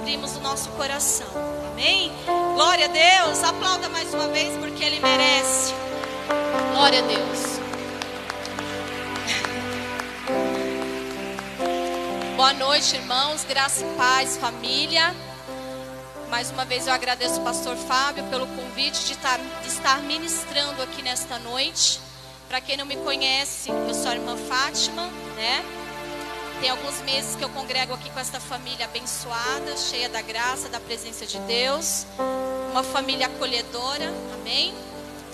abrimos o nosso coração. Amém? Glória a Deus. Aplauda mais uma vez porque Ele merece. Glória a Deus. Boa noite, irmãos. Graça e paz, família. Mais uma vez eu agradeço o pastor Fábio pelo convite de estar ministrando aqui nesta noite. Para quem não me conhece, eu sou a irmã Fátima, né? Tem alguns meses que eu congrego aqui com esta família abençoada, cheia da graça, da presença de Deus. Uma família acolhedora, amém?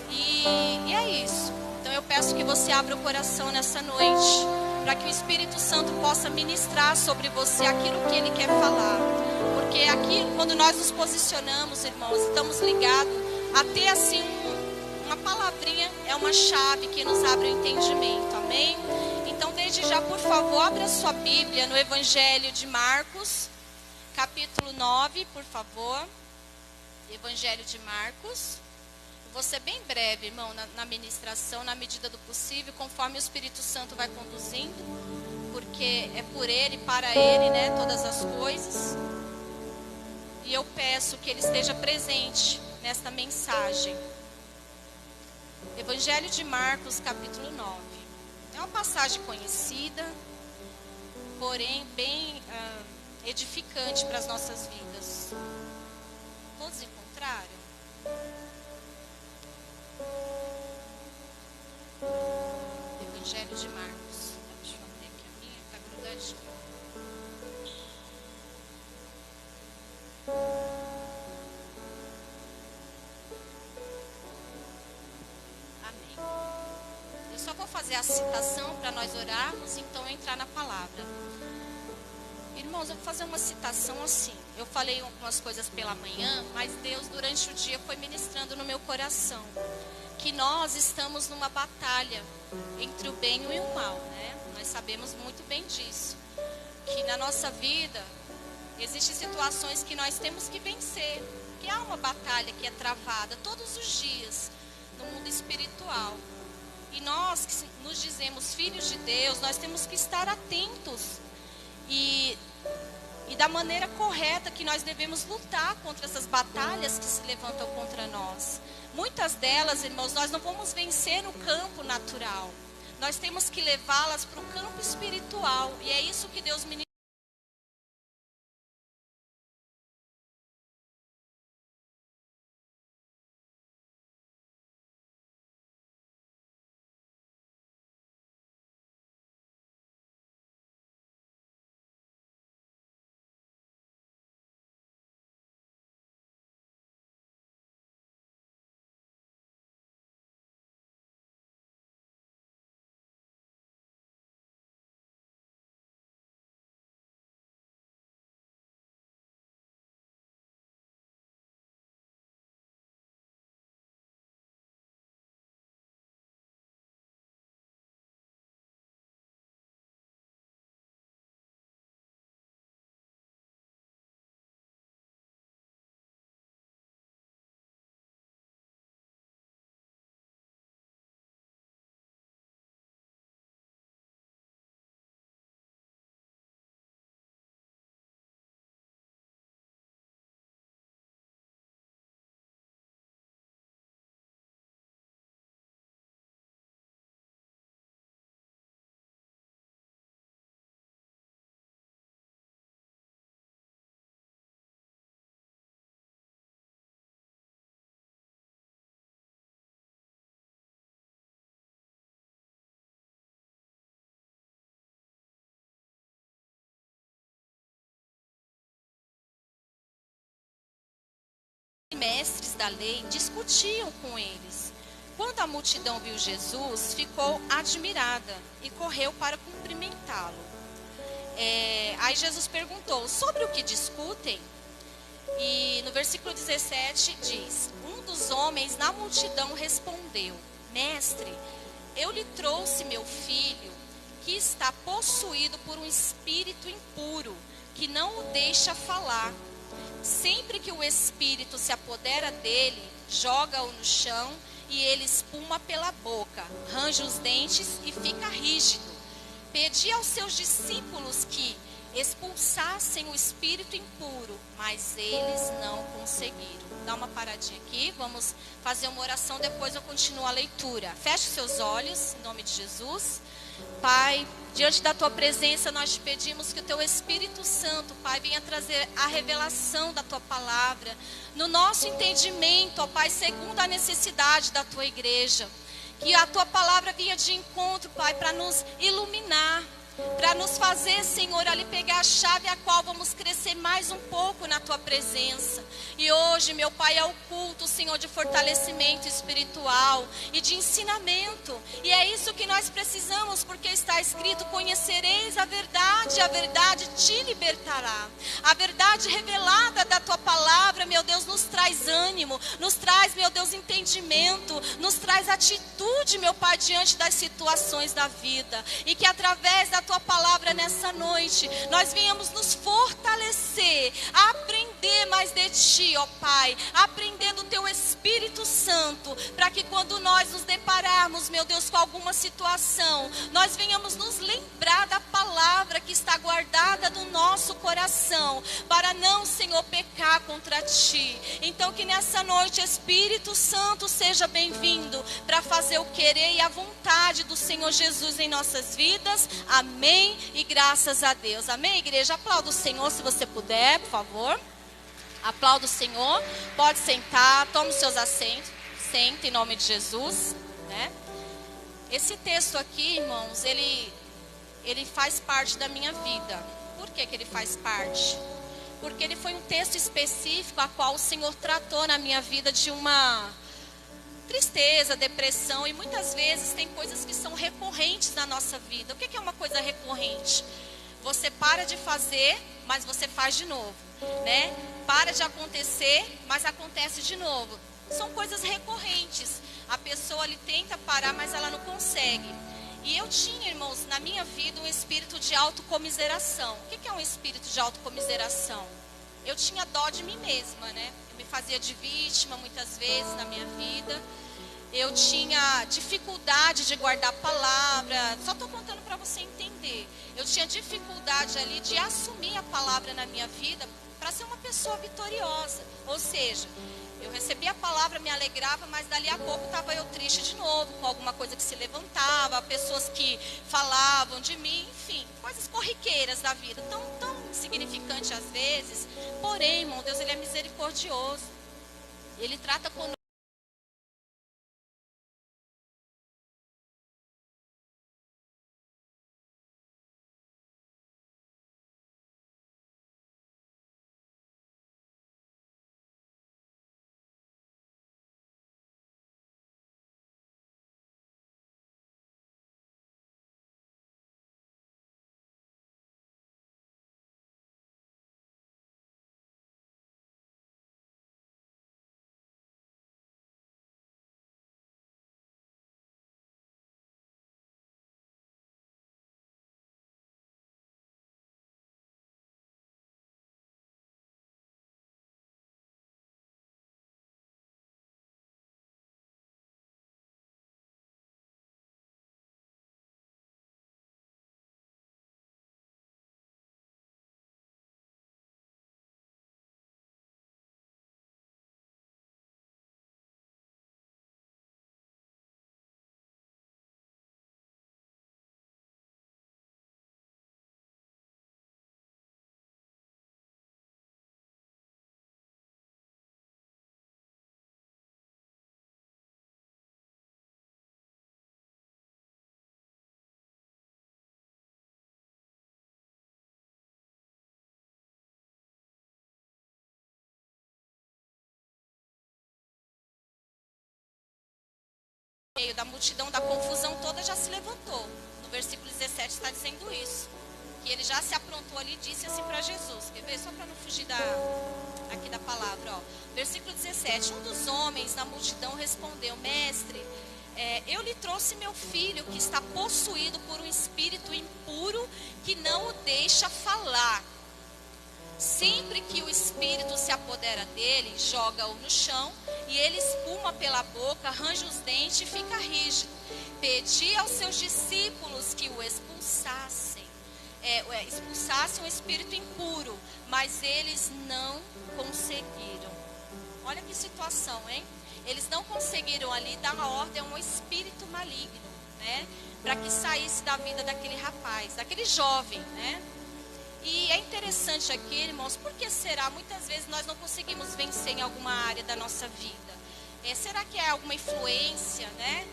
E é isso. Então eu peço que você abra o coração nessa noite, para que o Espírito Santo possa ministrar sobre você aquilo que Ele quer falar. Porque aqui, quando nós nos posicionamos, irmãos, estamos ligados a ter assim uma palavrinha, é uma chave que nos abre o entendimento, amém? Então, desde já, por favor, abra a sua Bíblia no Evangelho de Marcos, capítulo 9, por favor. Evangelho de Marcos. Vou ser bem breve, irmão, na ministração, na medida do possível, conforme o Espírito Santo vai conduzindo, porque é por Ele, para Ele, né, todas as coisas. E eu peço que Ele esteja presente nesta mensagem. Evangelho de Marcos, capítulo 9. É uma passagem conhecida, porém bem edificante para as nossas vidas. Todos encontraram? Evangelho de Marcos. Deixa eu abrir aqui a minha, está grudadinha. Eu só vou fazer a citação para nós orarmos, então entrar na palavra. Irmãos, eu vou fazer uma citação assim. Eu falei algumas coisas pela manhã, mas Deus durante o dia foi ministrando no meu coração que nós estamos numa batalha entre o bem e o mal, né? Nós sabemos muito bem disso. Que na nossa vida existem situações que nós temos que vencer. Que há uma batalha que é travada todos os dias no mundo espiritual. E nós que nos dizemos filhos de Deus, nós temos que estar atentos e da maneira correta que nós devemos lutar contra essas batalhas que se levantam contra nós. Muitas delas, irmãos, nós não vamos vencer no campo natural. Nós temos que levá-las para o campo espiritual. E é isso que Deus me mestres da lei discutiam com eles. Quando a multidão viu Jesus, ficou admirada e correu para cumprimentá-lo. Aí Jesus perguntou, sobre o que discutem? E no versículo 17 diz, um dos homens na multidão respondeu, mestre, eu lhe trouxe meu filho, que está possuído por um espírito impuro, que não o deixa falar. Sempre que o espírito se apodera dele, joga-o no chão e ele espuma pela boca, range os dentes e fica rígido. Pedi aos seus discípulos que expulsassem o espírito impuro, mas eles não conseguiram. Dá uma paradinha aqui, vamos fazer uma oração, depois eu continuo a leitura. Feche seus olhos, em nome de Jesus. Pai, diante da tua presença nós te pedimos que o teu Espírito Santo, Pai, venha trazer a revelação da tua palavra no nosso entendimento, ó Pai, segundo a necessidade da tua igreja. Que a tua palavra venha de encontro, Pai, para nos iluminar, para nos fazer, Senhor, ali pegar a chave a qual vamos crescer mais um pouco na tua presença. E hoje, meu Pai, é o culto, Senhor, de fortalecimento espiritual e de ensinamento. E é isso que nós precisamos, porque está escrito: conhecereis a verdade te libertará. A verdade revelada da tua palavra, meu Deus, nos traz ânimo, nos traz, meu Deus, entendimento, nos traz atitude, meu Pai, diante das situações da vida. E que através da tua palavra nessa noite, nós venhamos nos fortalecer, aprender mais de ti, ó Pai, aprender do teu Espírito Santo, para que quando nós nos depararmos, meu Deus, com alguma situação, nós venhamos nos lembrar da palavra que está guardada no nosso coração, para não, Senhor, pecar contra ti. Então que nessa noite, Espírito Santo, seja bem-vindo para fazer o querer e a vontade do Senhor Jesus em nossas vidas. Amém e graças a Deus. Amém, igreja? Aplauda o Senhor se você puder, por favor. Aplauda o Senhor. Pode sentar, tome os seus assentos. Senta em nome de Jesus, né? Esse texto aqui, irmãos, ele faz parte da minha vida. Por que ele faz parte? Porque ele foi um texto específico a qual o Senhor tratou na minha vida de uma tristeza, depressão, e muitas vezes tem coisas que são recorrentes na nossa vida. O que é uma coisa recorrente? Você para de fazer, mas você faz de novo, né? Para de acontecer, mas acontece de novo. São coisas recorrentes. A pessoa ali tenta parar, mas ela não consegue. E eu tinha, irmãos, na minha vida um espírito de autocomiseração. O que é um espírito de autocomiseração? Eu tinha dó de mim mesma, né? Eu me fazia de vítima muitas vezes na minha vida. Eu tinha dificuldade de guardar a palavra. Só estou contando para você entender. Eu tinha dificuldade ali de assumir a palavra na minha vida para ser uma pessoa vitoriosa. Ou seja, eu recebia a palavra, me alegrava, mas dali a pouco estava eu triste de novo, com alguma coisa que se levantava, pessoas que falavam de mim, enfim, coisas corriqueiras da vida, tão insignificante às vezes. Porém, irmão, Deus, ele é misericordioso. Ele trata conosco. No meio da multidão, da confusão toda, já se levantou. No versículo 17 está dizendo isso. Que ele já se aprontou ali e disse assim para Jesus. Quer ver? Só para não fugir aqui da palavra. Ó. Versículo 17. Um dos homens na multidão respondeu: Mestre, eu lhe trouxe meu filho que está possuído por um espírito impuro que não o deixa falar. Sempre que o espírito se apodera dele, joga-o no chão e ele espuma pela boca, arranja os dentes e fica rígido. Pedi aos seus discípulos que o expulsassem. expulsassem um espírito impuro, mas eles não conseguiram. Olha que situação, hein? Eles não conseguiram ali dar uma ordem a um espírito maligno, né? Para que saísse da vida daquele rapaz, daquele jovem, né? E é interessante aqui, irmãos, por que será? Muitas vezes nós não conseguimos vencer em alguma área da nossa vida. Será que é alguma influência, né?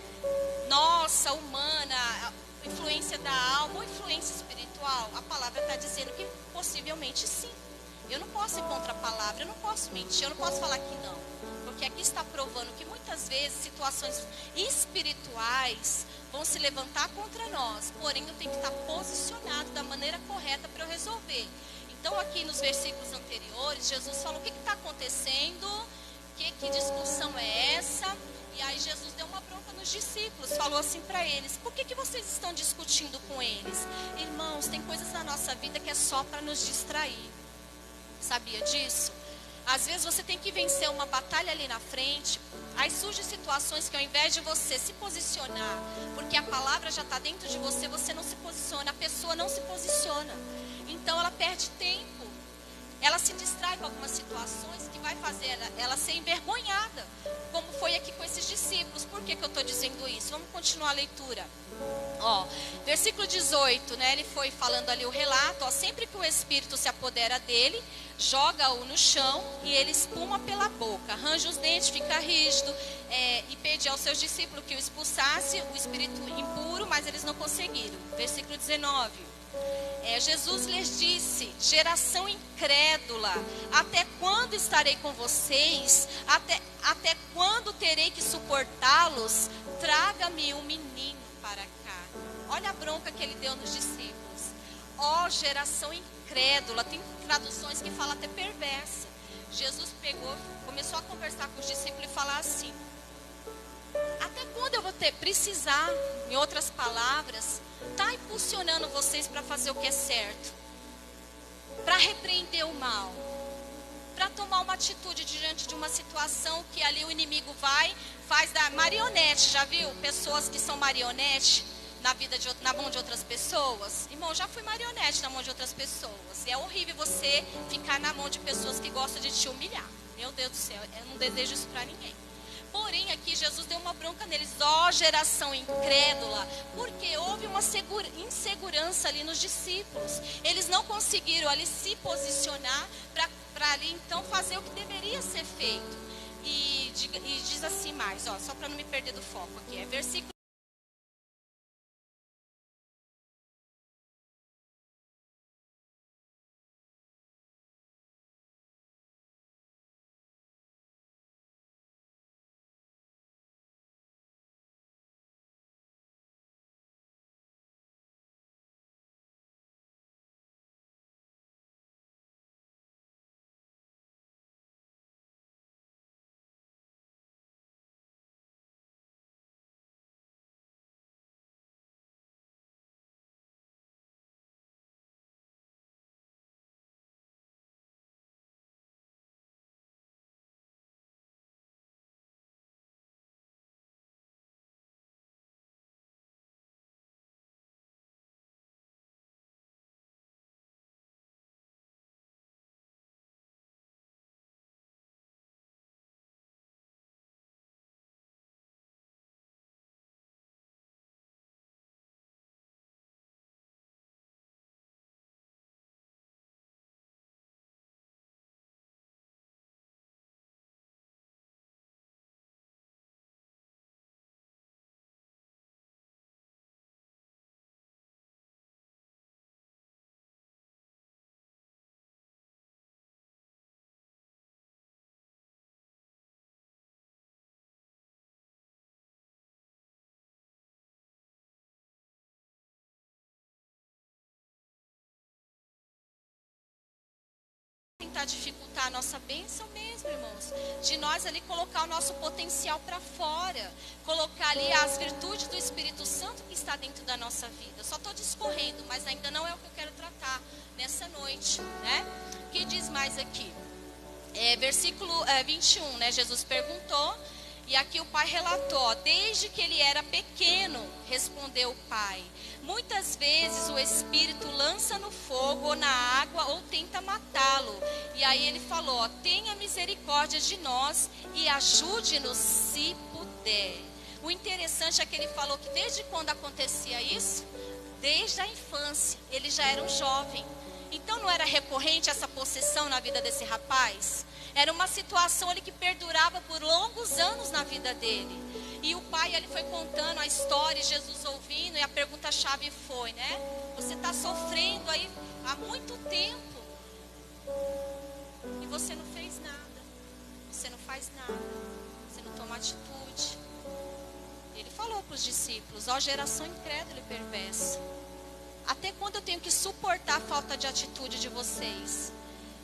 Nossa, humana, influência da alma ou influência espiritual? A palavra está dizendo que possivelmente sim. Eu não posso ir contra a palavra, eu não posso mentir, eu não posso falar que não. Porque aqui está provando que muitas vezes situações espirituais vão se levantar contra nós. Porém, eu tenho que estar posicionado da maneira correta para eu resolver. Então, aqui nos versículos anteriores, Jesus falou: o que está acontecendo? Que discussão é essa? E aí Jesus deu uma bronca nos discípulos, falou assim para eles: por que vocês estão discutindo com eles? Irmãos, tem coisas na nossa vida que é só para nos distrair. Sabia disso? Às vezes você tem que vencer uma batalha ali na frente. Aí surgem situações que ao invés de você se posicionar, porque a palavra já está dentro de você, você não se posiciona, a pessoa não se posiciona. Então ela perde tempo. Ela se distrai com algumas situações que vai fazer ela ser envergonhada, como foi aqui com esses discípulos. Por que eu estou dizendo isso? Vamos continuar a leitura. Versículo 18, né? Ele foi falando ali o relato. Sempre que o espírito se apodera dele, joga-o no chão e ele espuma pela boca, arranja os dentes, fica rígido, e pede aos seus discípulos que o expulsasse, o espírito impuro, mas eles não conseguiram. Versículo 19. Jesus lhes disse: geração incrédula, até quando estarei com vocês? Até quando terei que suportá-los? Traga-me um menino para cá. Olha a bronca que ele deu nos discípulos. Geração incrédula. Tem traduções que falam até perversa. Jesus pegou, começou a conversar com os discípulos e falar assim: até quando eu vou precisar, em outras palavras, tá impulsionando vocês para fazer o que é certo, para repreender o mal, para tomar uma atitude diante de uma situação que ali o inimigo faz da marionete. Já viu pessoas que são marionete na mão de outras pessoas? Irmão, já fui marionete na mão de outras pessoas. E é horrível você ficar na mão de pessoas que gostam de te humilhar. Meu Deus do céu, eu não desejo isso para ninguém. Porém, aqui Jesus deu uma bronca neles: geração incrédula, porque houve uma insegurança ali nos discípulos. Eles não conseguiram ali se posicionar para ali então fazer o que deveria ser feito. E diz assim mais, só para não me perder do foco aqui, versículo. Tentar dificultar a nossa bênção mesmo, irmãos, de nós ali colocar o nosso potencial para fora, colocar ali as virtudes do Espírito Santo que está dentro da nossa vida. Só estou discorrendo, mas ainda não é o que eu quero tratar nessa noite, né? O que diz mais aqui? Versículo 21, né? Jesus perguntou, E aqui o pai relatou, ó, desde que ele era pequeno, respondeu o pai. Muitas vezes o espírito lança no fogo ou na água ou tenta matá-lo. E aí ele falou, ó, tenha misericórdia de nós e ajude-nos se puder. O interessante é que ele falou que desde quando acontecia isso? Desde a infância, ele já era um jovem. Então não era recorrente essa possessão na vida desse rapaz? Era uma situação ali que perdurava por longos anos na vida dele. E o pai ele foi contando a história, Jesus ouvindo, e a pergunta-chave foi, né? Você está sofrendo aí há muito tempo e você não fez nada. Você não faz nada. Você não toma atitude. Ele falou para os discípulos, ó geração incrédula e perversa. Até quando eu tenho que suportar a falta de atitude de vocês?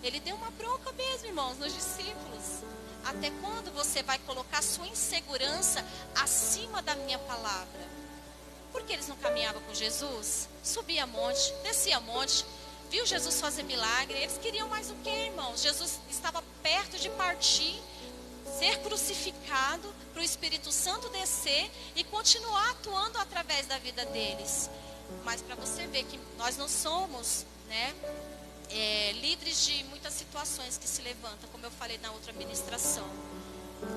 Ele deu uma bronca mesmo, irmãos, nos discípulos. Até quando você vai colocar sua insegurança acima da minha palavra? Porque eles não caminhavam com Jesus? Subia monte, descia monte, viu Jesus fazer milagre. Eles queriam mais o que, irmãos? Jesus estava perto de partir, ser crucificado, para o Espírito Santo descer e continuar atuando através da vida deles. Mas para você ver que nós não somos, né, livres de muitas situações que se levantam, como eu falei na outra ministração.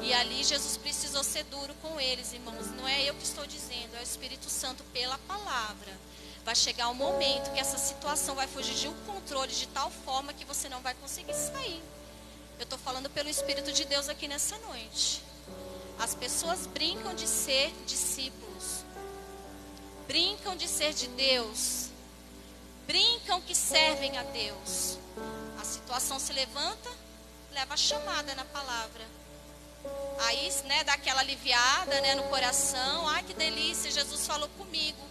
E ali Jesus precisou ser duro com eles, irmãos. Não é eu que estou dizendo, é o Espírito Santo pela palavra. Vai chegar um momento que essa situação vai fugir de um controle de tal forma que você não vai conseguir sair. Eu estou falando pelo Espírito de Deus aqui nessa noite. As pessoas brincam de ser discípulos. Brincam de ser de Deus. Brincam que servem a Deus. A situação se levanta, leva a chamada na palavra. Aí, né, dá aquela aliviada, né, no coração. Ai, que delícia, Jesus falou comigo.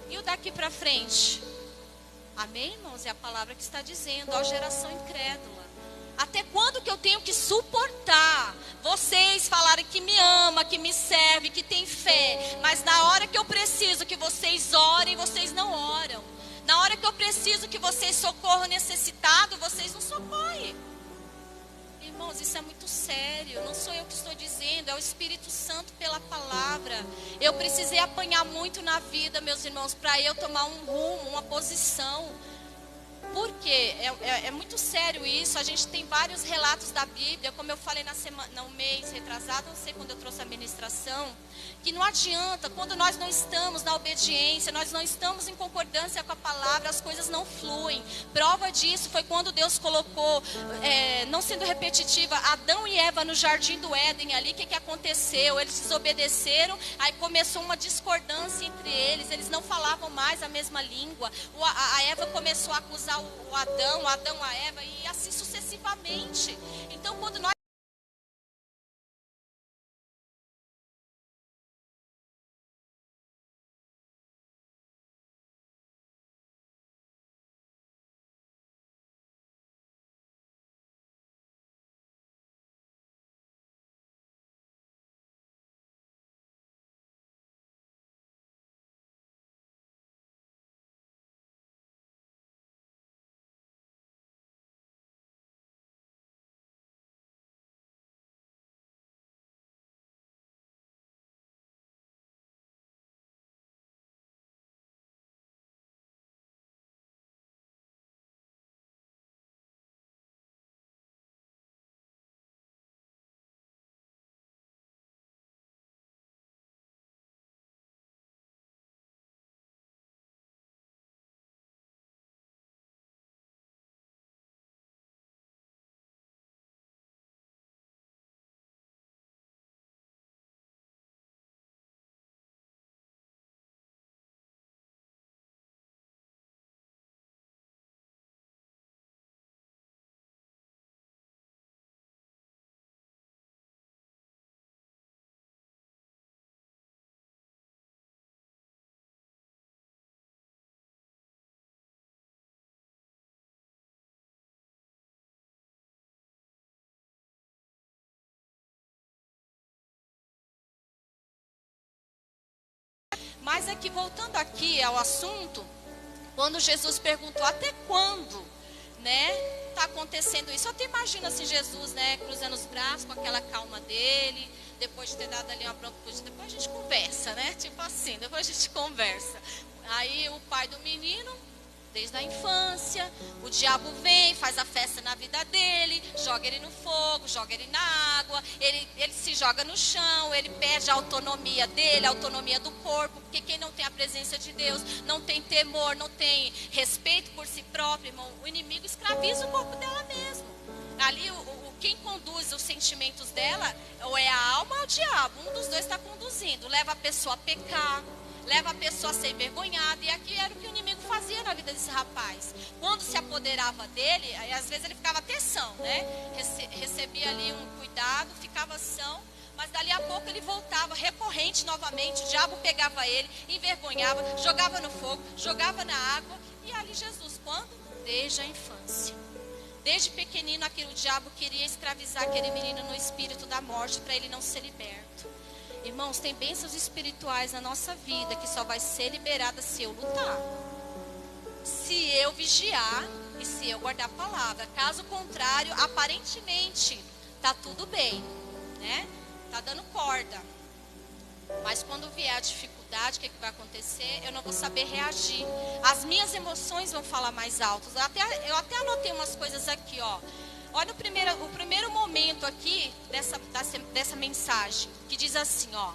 E o daqui para frente? Amém, irmãos? É a palavra que está dizendo, ó geração incrédula. Até quando que eu tenho que suportar vocês falarem que me ama, que me serve, que tem fé, mas na hora que eu preciso que vocês orem, vocês não oram. Na hora que eu preciso que vocês socorram necessitado, vocês não socorrem. Irmãos, isso é muito sério. Não sou eu que estou dizendo, é o Espírito Santo pela palavra. Eu precisei apanhar muito na vida, meus irmãos, para eu tomar um rumo, uma posição. Por quê? É muito sério isso. A gente tem vários relatos da Bíblia, como eu falei no mês retrasado, não sei quando eu trouxe a ministração, que não adianta, quando nós não estamos na obediência, nós não estamos em concordância com a palavra, as coisas não fluem. Prova disso foi quando Deus colocou, não sendo repetitiva, Adão e Eva no jardim do Éden ali. O que aconteceu? Eles desobedeceram, aí começou uma discordância entre eles não falavam mais a mesma língua. A Eva começou a acusar o Adão a Eva, e assim sucessivamente. Então, quando nós Mas aqui, voltando aqui ao assunto, quando Jesus perguntou até quando, né, está acontecendo isso? Eu até imagino assim Jesus, né, cruzando os braços com aquela calma dele, depois de ter dado ali uma bronca, depois a gente conversa, né? Tipo assim, depois a gente conversa. Aí o pai do menino, desde a infância, o diabo vem, faz a festa na vida dele, joga ele no fogo, joga ele na água, ele se joga no chão, ele perde a autonomia dele, a autonomia do corpo, porque quem não tem a presença de Deus, não tem temor, não tem respeito por si próprio, irmão, o inimigo escraviza o corpo dela mesmo. Ali, quem conduz os sentimentos dela, ou é a alma ou é o diabo, um dos dois está conduzindo, leva a pessoa a pecar, leva a pessoa a ser envergonhada, e aqui era o que o inimigo fazia na vida desse rapaz. Quando se apoderava dele, aí às vezes ele ficava até são, né? Recebia ali um cuidado, ficava são, mas dali a pouco ele voltava recorrente novamente, o diabo pegava ele, envergonhava, jogava no fogo, jogava na água, e ali Jesus, quando? Desde a infância. Desde pequenino, o diabo queria escravizar aquele menino no espírito da morte para ele não ser liberto. Irmãos, tem bênçãos espirituais na nossa vida que só vai ser liberada se eu lutar, se eu vigiar e se eu guardar a palavra. Caso contrário, aparentemente tá tudo bem, né? Tá dando corda. Mas quando vier a dificuldade, o que vai acontecer? Eu não vou saber reagir. As minhas emoções vão falar mais alto. Eu até anotei umas coisas aqui, ó. Olha o primeiro momento aqui dessa mensagem, que diz assim, ó.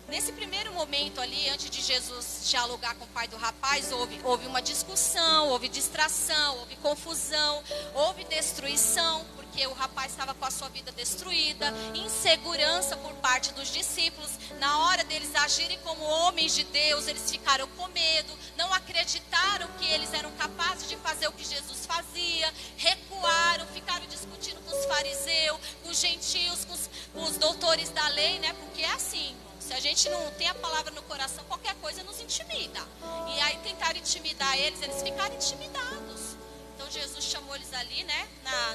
Nesse primeiro momento ali, antes de Jesus dialogar com o pai do rapaz, houve uma discussão, houve distração, houve confusão, houve destruição, porque o rapaz estava com a sua vida destruída, insegurança por parte dos discípulos. Na hora deles agirem como homens de Deus, eles ficaram com medo, não acreditaram que eles eram capazes de fazer o que Jesus fazia, recuaram, ficaram discutindo com os fariseus, com os gentios, com os doutores da lei, né? Porque é assim, se a gente não tem a palavra no coração, qualquer coisa nos intimida. E aí tentaram intimidar eles ficaram intimidados. Então Jesus chamou eles ali, né,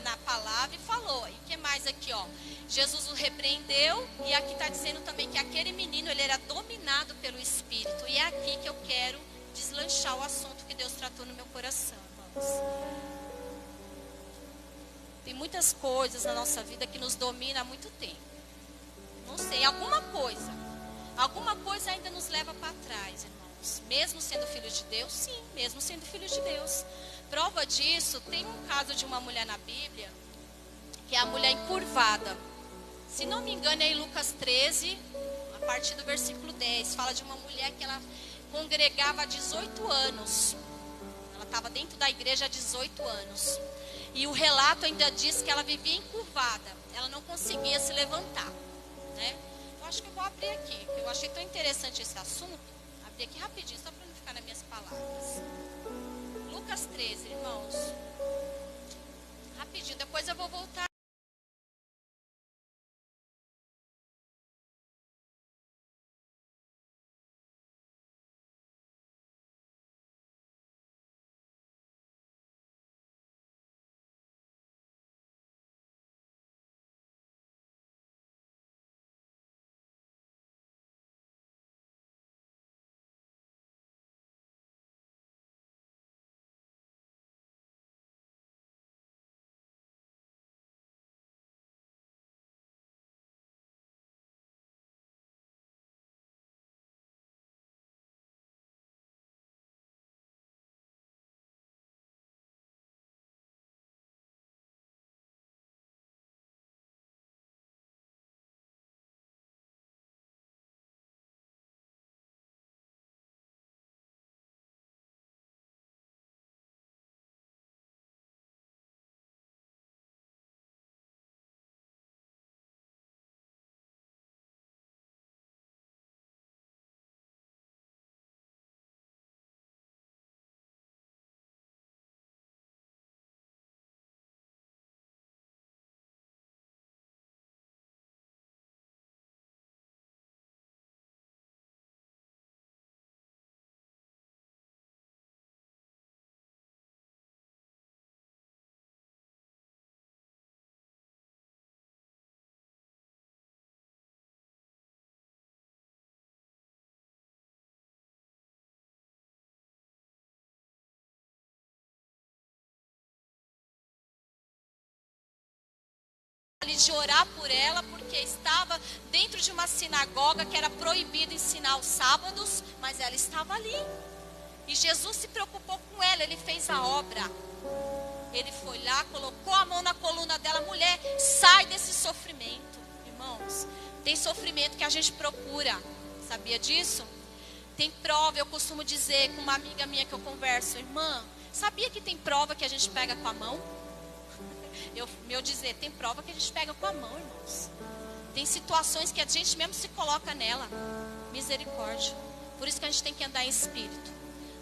na palavra e falou. E o que mais aqui, ó? Jesus o repreendeu, e aqui está dizendo também que aquele menino, ele era dominado pelo Espírito. E é aqui que eu quero deslanchar o assunto que Deus tratou no meu coração, irmãos. Tem muitas coisas na nossa vida que nos domina há muito tempo. Não sei, alguma coisa ainda nos leva para trás, irmãos. Mesmo sendo filhos de Deus, sim, mesmo sendo filhos de Deus. Prova disso, tem um caso de uma mulher na Bíblia, que é a mulher encurvada. Se não me engano, é em Lucas 13, a partir do versículo 10, fala de uma mulher que ela congregava há 18 anos. Ela estava dentro da igreja há 18 anos. E o relato ainda diz que ela vivia encurvada. Ela não conseguia se levantar, né? Eu acho que eu vou abrir aqui, porque eu achei tão interessante esse assunto. Abrir aqui rapidinho, só para não ficar nas minhas palavras. Lucas 13, irmãos. Rapidinho, depois eu vou voltar. de orar por ela, porque estava dentro de uma sinagoga que era proibido ensinar aos sábados, mas ela estava ali. E Jesus se preocupou com ela, ele fez a obra. Ele foi lá, colocou a mão na coluna dela, mulher, sai desse sofrimento. Irmãos, tem sofrimento que a gente procura, sabia disso? Tem prova, eu costumo dizer com uma amiga minha que eu converso, irmã, sabia que tem prova que a gente pega com a mão? Meu dizer, tem prova que a gente pega com a mão, irmãos. Tem situações que a gente mesmo se coloca nela. Misericórdia. Por isso que a gente tem que andar em espírito,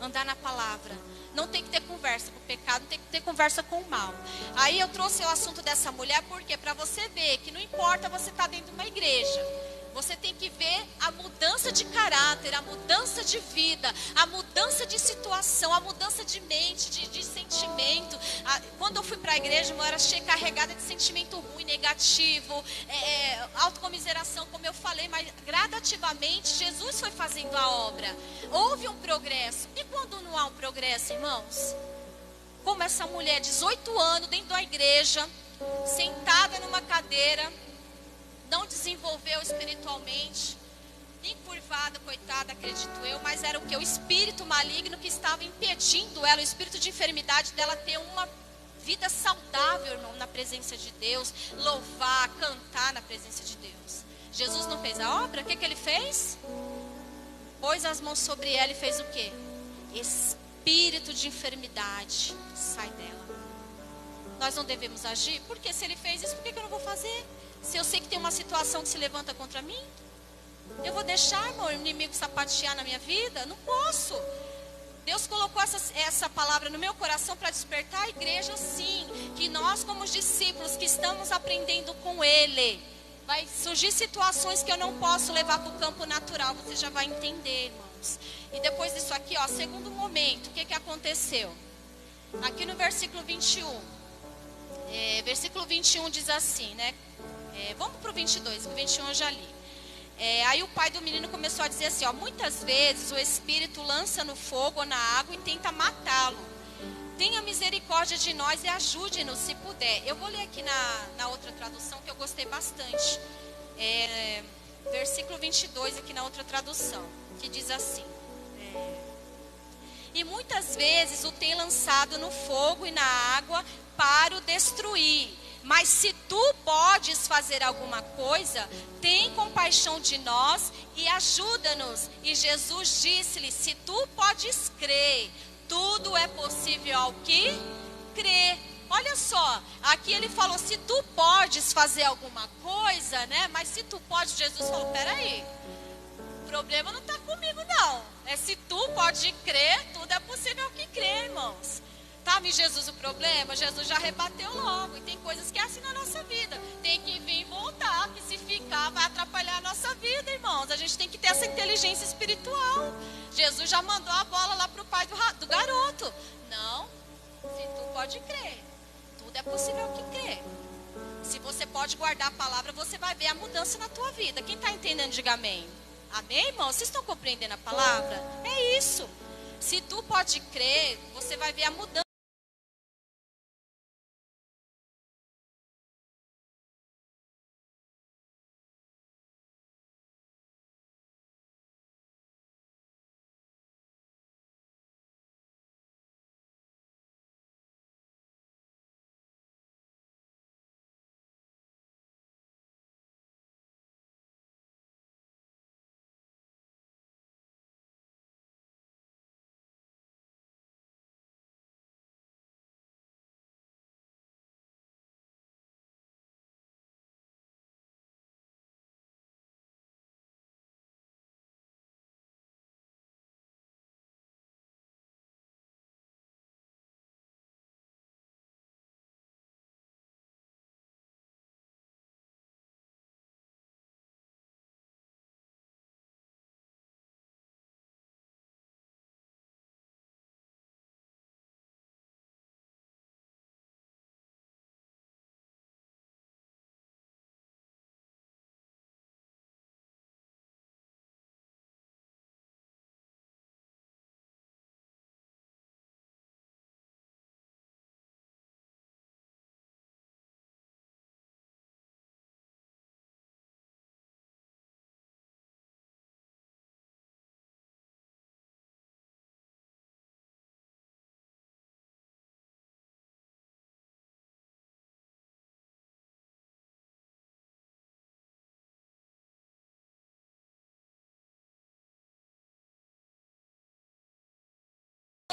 andar na palavra. Não tem que ter conversa com o pecado, não tem que ter conversa com o mal. Aí eu trouxe o assunto dessa mulher, porque para você ver que não importa você estar dentro de uma igreja. Você tem que ver a mudança de caráter, a mudança de vida, a mudança de situação, a mudança de mente, de sentimento. Quando eu fui para a igreja, eu era cheia, carregada de sentimento ruim, negativo, autocomiseração, como eu falei, mas gradativamente Jesus foi fazendo a obra. Houve um progresso. E quando não há um progresso, irmãos? Como essa mulher, 18 anos, dentro da igreja, sentada numa cadeira, não desenvolveu espiritualmente, encurvada, coitada, acredito eu, mas era o que? O espírito maligno que estava impedindo ela, o espírito de enfermidade dela ter uma vida saudável, irmão, na presença de Deus, louvar, cantar na presença de Deus. Jesus não fez a obra? O que ele fez? Pôs as mãos sobre ela e fez o quê? Espírito de enfermidade, sai dela. Nós não devemos agir? Porque se ele fez isso, por que eu não vou fazer? Se eu sei que tem uma situação que se levanta contra mim, eu vou deixar meu inimigo sapatear na minha vida? Não posso. Deus colocou essa palavra no meu coração para despertar a igreja, sim. Que nós, como os discípulos que estamos aprendendo com Ele, vai surgir situações que eu não posso levar para o campo natural. Você já vai entender, irmãos. E depois disso aqui, ó, segundo momento, o que aconteceu? Aqui no versículo 21. Versículo 21 diz assim, né? Vamos para o 22, o 21 eu já li. Aí o pai do menino começou a dizer assim, ó, muitas vezes o Espírito lança no fogo ou na água e tenta matá-lo. Tenha misericórdia de nós e ajude-nos se puder. Eu vou ler aqui na outra tradução que eu gostei bastante. Versículo 22 aqui na outra tradução, que diz assim. E muitas vezes o tem lançado no fogo e na água para o destruir. Mas se tu podes fazer alguma coisa, tem compaixão de nós e ajuda-nos. E Jesus disse-lhe, se tu podes crer, tudo é possível ao que crê. Olha só, aqui ele falou, se tu podes fazer alguma coisa, né? Mas se tu podes, Jesus falou, peraí, o problema não está comigo não. Se tu pode crer, tudo é possível ao que crê, irmãos. Estava em Jesus o problema? Jesus já rebateu logo. E tem coisas que é assim na nossa vida. Tem que vir e voltar, que se ficar vai atrapalhar a nossa vida, irmãos. A gente tem que ter essa inteligência espiritual. Jesus já mandou a bola lá para o pai do garoto. Não, se tu pode crer, tudo é possível que crer. Se você pode guardar a palavra, você vai ver a mudança na tua vida. Quem está entendendo, diga amém. Amém, irmão? Vocês estão compreendendo a palavra? É isso. Se tu pode crer, você vai ver a mudança.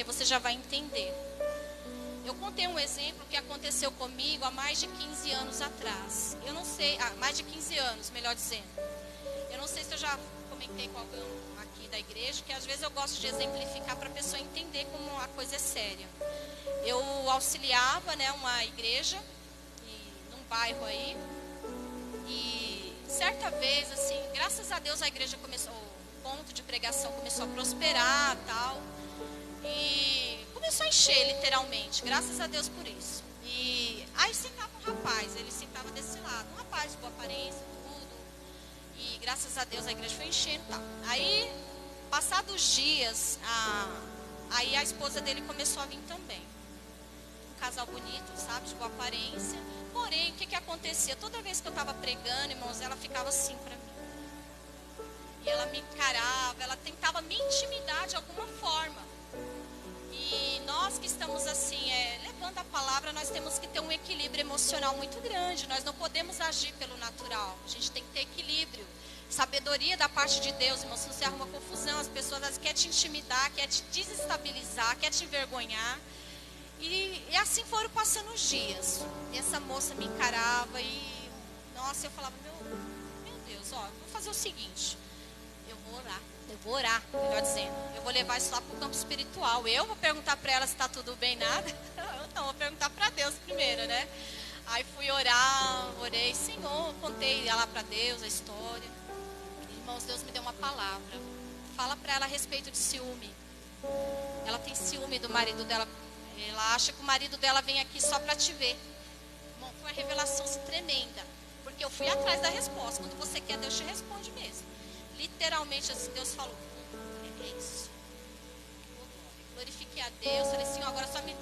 Aí você já vai entender. Eu contei um exemplo que aconteceu comigo há mais de 15 anos atrás. Eu não sei, mais de 15 anos, melhor dizendo. Eu não sei se eu já comentei com alguém aqui da igreja, que às vezes eu gosto de exemplificar para a pessoa entender como a coisa é séria. Eu auxiliava, né, uma igreja num bairro aí. E certa vez, assim, graças a Deus a igreja começou, o ponto de pregação começou a prosperar, tal. E começou a encher, literalmente. Graças a Deus por isso. E aí sentava um rapaz, ele sentava desse lado. Um rapaz de boa aparência, tudo. E graças a Deus a igreja foi enchendo e tal. Aí, passados os dias, aí a esposa dele começou a vir também. Um casal bonito, sabe, de boa aparência. Porém, o que acontecia? Toda vez que eu estava pregando, irmãos, ela ficava assim para mim. E ela me encarava, ela tentava me intimidar de alguma forma. E nós que estamos assim, levando a palavra, nós temos que ter um equilíbrio emocional muito grande. Nós não podemos agir pelo natural. A gente tem que ter equilíbrio. Sabedoria da parte de Deus, irmão. Se você arruma confusão, as pessoas às vezes querem te intimidar, querem te desestabilizar, querem te envergonhar. E assim foram passando os dias. E essa moça me encarava e, nossa, eu falava, meu Deus, ó, vou fazer o seguinte. Eu vou orar, melhor dizendo. Eu vou levar isso lá para o campo espiritual. Eu vou perguntar para ela se está tudo bem, nada. Não, vou perguntar para Deus primeiro, né? Aí fui orar, orei, Senhor, contei lá para Deus a história. Irmãos, Deus me deu uma palavra. Fala para ela a respeito de ciúme. Ela tem ciúme do marido dela. Ela acha que o marido dela vem aqui só para te ver. Irmão, foi uma revelação tremenda. Porque eu fui atrás da resposta. Quando você quer, Deus te responde mesmo. Literalmente assim, Deus falou, é isso. Glorifiquei a Deus, falei assim, agora só me...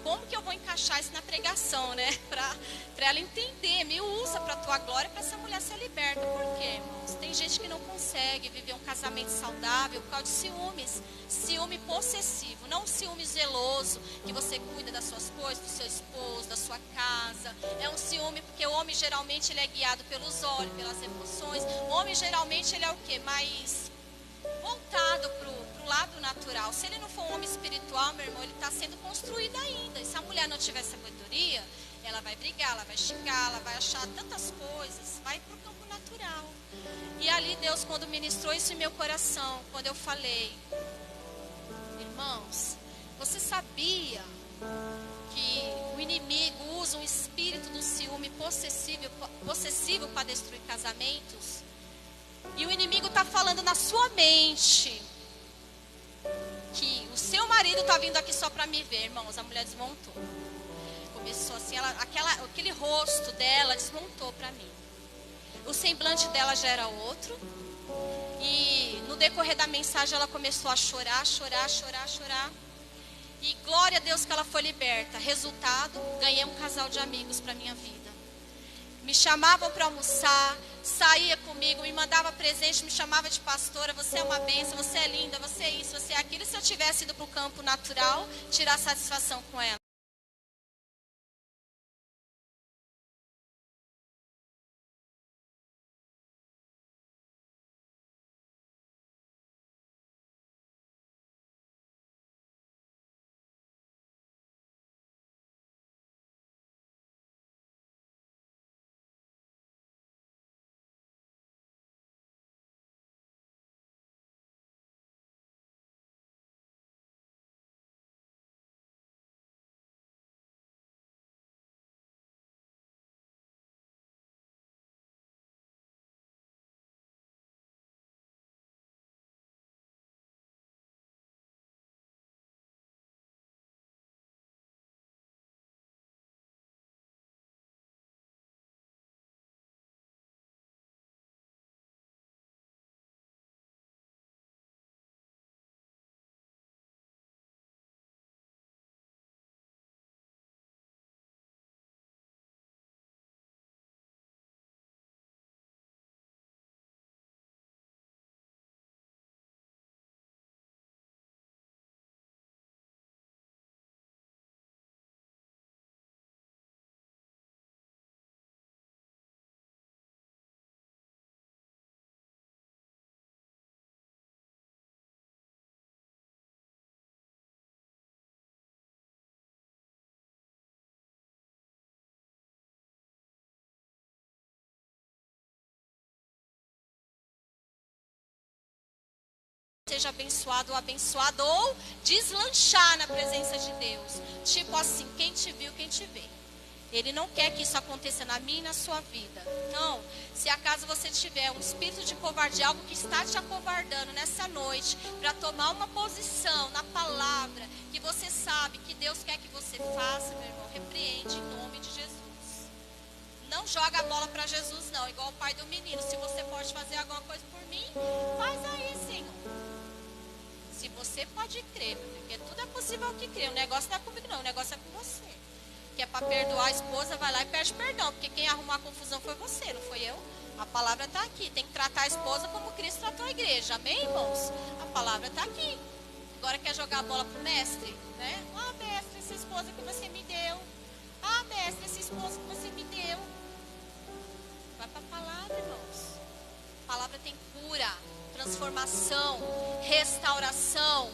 Como que eu vou encaixar isso na pregação, né? Para ela entender, me usa para a tua glória, para essa mulher ser liberta. Por quê, irmãos? Tem gente que não consegue viver um casamento saudável por causa de ciúmes. Ciúme possessivo, não ciúme zeloso, que você cuida das suas coisas, do seu esposo, da sua casa. É um ciúme porque o homem geralmente ele é guiado pelos olhos, pelas emoções. O homem geralmente ele é o quê? Mais voltado para o lado natural. Se ele não for um homem espiritual, meu irmão, ele está sendo construído ainda. E se a mulher não tiver sabedoria, ela vai brigar, ela vai xingar, ela vai achar tantas coisas, vai para o campo natural. E ali Deus, quando ministrou isso em meu coração, quando eu falei, irmãos, você sabia que o inimigo usa um espírito do ciúme possessivo para destruir casamentos? E o inimigo está falando na sua mente que o seu marido está vindo aqui só para me ver, irmãos. A mulher desmontou. Começou assim, aquele rosto dela desmontou para mim. O semblante dela já era outro. E no decorrer da mensagem ela começou a chorar. E glória a Deus que ela foi liberta. Resultado, ganhei um casal de amigos para minha vida. Me chamavam para almoçar, saía comigo, me mandava presente, me chamava de pastora, você é uma bênção, você é linda, você é isso, você é aquilo. E se eu tivesse ido para o campo natural, tirar satisfação com ela? seja abençoado ou abençoado, ou deslanchar na presença de Deus. Tipo assim, quem te viu, quem te vê. Ele não quer que isso aconteça na minha e na sua vida. Então, se acaso você tiver um espírito de covardia, algo que está te acovardando nessa noite, para tomar uma posição na palavra, que você sabe que Deus quer que você faça, meu irmão, repreende em nome de Jesus. Não joga a bola para Jesus não, igual o pai do menino. Se você pode fazer alguma coisa por mim, faz aí, Senhor. Se você pode crer, porque tudo é possível ao que crê. O negócio não é comigo não, o negócio é com você. Que é para perdoar a esposa, vai lá e pede perdão, porque quem arrumou a confusão foi você, não foi eu. A palavra está aqui, tem que tratar a esposa como Cristo tratou a igreja, amém, irmãos? A palavra está aqui. Agora quer jogar a bola pro mestre, né? Ah, mestre, essa esposa que você me deu. Ah, mestre, essa esposa que você me deu. Vai para a palavra, irmãos. A palavra tem cura, transformação, restauração.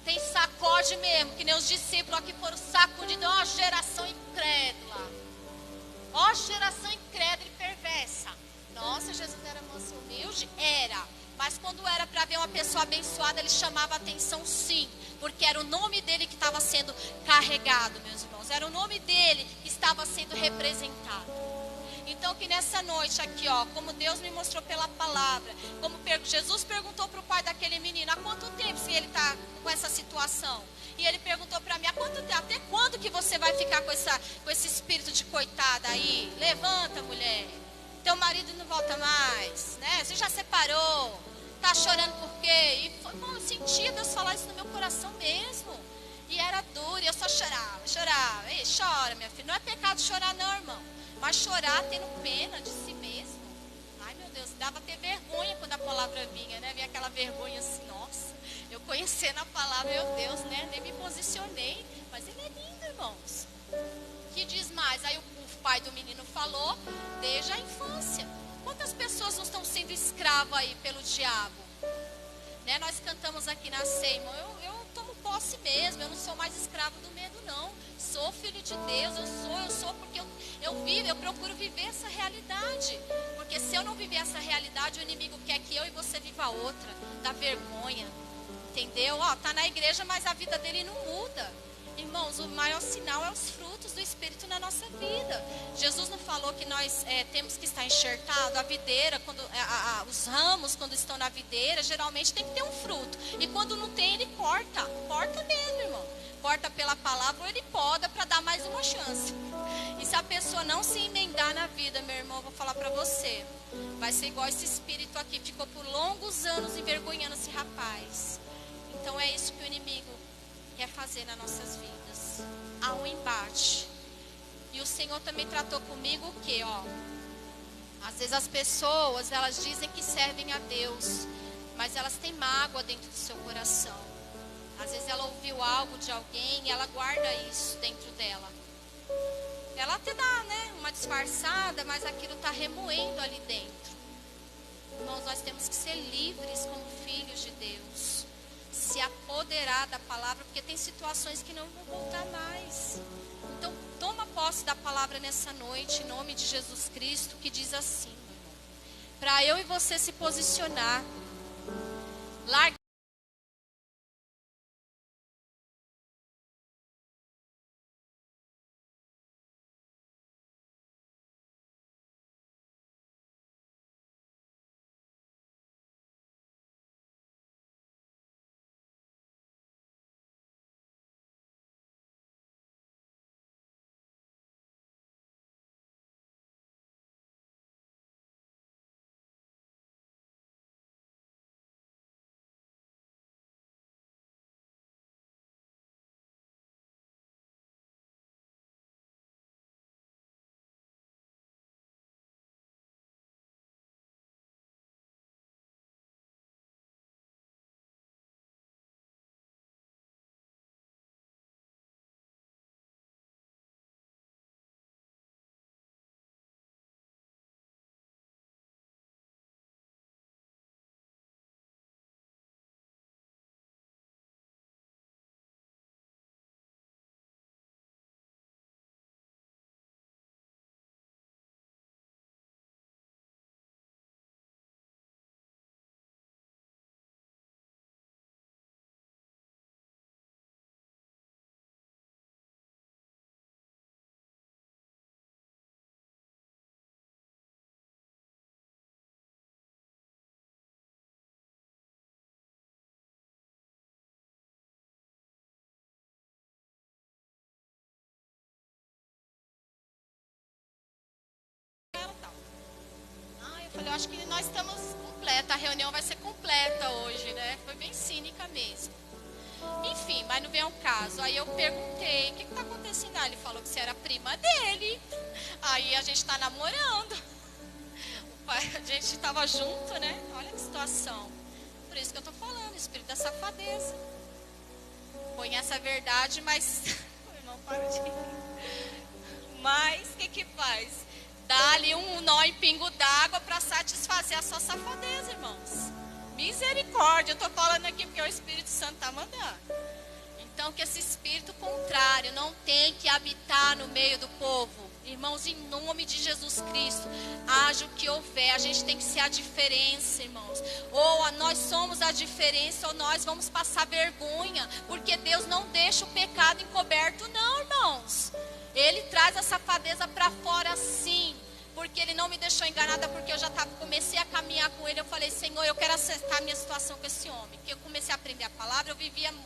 Tem sacode mesmo, que nem os discípulos aqui foram sacudidos. Ó, geração incrédula. Ó, geração incrédula e perversa. Nossa, Jesus era manso e humilde? Era. Mas quando era para ver uma pessoa abençoada, ele chamava a atenção sim. Porque era o nome dele que estava sendo carregado, meus irmãos. Era o nome dele que estava sendo representado. Então que nessa noite aqui, ó, como Deus me mostrou pela palavra, como Jesus perguntou para o pai daquele menino, há quanto tempo se ele está com essa situação? E ele perguntou para mim, há quanto tempo, até quando que você vai ficar com esse espírito de coitada aí? Levanta, mulher, teu marido não volta mais, né? Você já separou, tá chorando por quê? E foi, eu sentia Deus falar isso no meu coração mesmo. E era duro, e eu só chorava. Ei, chora, minha filha, não é pecado chorar não, irmão. Mas chorar tendo pena de si mesmo. Ai, meu Deus, dava até vergonha quando a palavra vinha, né? Vinha aquela vergonha assim, nossa, eu conhecendo a palavra, meu Deus, né? Nem me posicionei. Mas ele é lindo, irmãos. Que diz mais? Aí o pai do menino falou, desde a infância. Quantas pessoas não estão sendo escravas aí pelo diabo? Né? Nós cantamos aqui na ceia, irmão, eu tomo posse mesmo, eu não sou mais escravo do medo não. Sou filho de Deus, eu sou porque eu procuro viver essa realidade. Porque se eu não viver essa realidade, o inimigo quer que eu e você viva outra, da vergonha. Entendeu? Ó, tá na igreja, mas a vida dele não muda. Irmãos, o maior sinal é os frutos do Espírito na nossa vida. Jesus não falou que nós temos que estar enxertado? A videira, os ramos quando estão na videira, geralmente tem que ter um fruto. E quando não tem, ele corta. Corta mesmo, irmão. Corta pela palavra ou ele poda para dar mais uma chance. E se a pessoa não se emendar na vida, meu irmão, eu vou falar para você, vai ser igual esse espírito aqui, ficou por longos anos envergonhando esse rapaz. Então é isso que o inimigo quer fazer nas nossas vidas. Há um embate. E o Senhor também tratou comigo o quê? Ó, às vezes as pessoas, elas dizem que servem a Deus, mas elas têm mágoa dentro do seu coração. Às vezes ela ouviu algo de alguém e ela guarda isso dentro dela. Ela até dá, né, uma disfarçada, mas aquilo está remoendo ali dentro. Irmãos, nós temos que ser livres como filhos de Deus. Se apoderar da palavra, porque tem situações que não vão voltar mais. Então, toma posse da palavra nessa noite, em nome de Jesus Cristo, que diz assim, para eu e você se posicionar, larga acho que nós estamos completa, a reunião vai ser completa hoje, né? Foi bem cínica mesmo. Enfim, mas não vem ao caso. Aí eu perguntei, o que está acontecendo? Ele falou que você era prima dele. Aí a gente está namorando. A gente estava junto, né? Olha que situação. Por isso que eu estou falando, espírito da safadeza. Conhece a verdade, mas... O irmão para de rir. Mas, o que faz? Dá ali um nó em pingo d'água para satisfazer a sua safadeza, irmãos. Misericórdia, eu estou falando aqui porque o Espírito Santo está mandando. Então, que esse espírito contrário não tem que habitar no meio do povo. Irmãos, em nome de Jesus Cristo, haja o que houver, a gente tem que ser a diferença, irmãos. Ou nós somos a diferença, ou nós vamos passar vergonha, porque Deus não deixa o pecado encoberto, não, irmãos. Ele traz a safadeza para fora, sim. Porque ele não me deixou enganada, porque eu já comecei a caminhar com ele. Eu falei, Senhor, eu quero acertar a minha situação com esse homem. Porque eu comecei a aprender a palavra,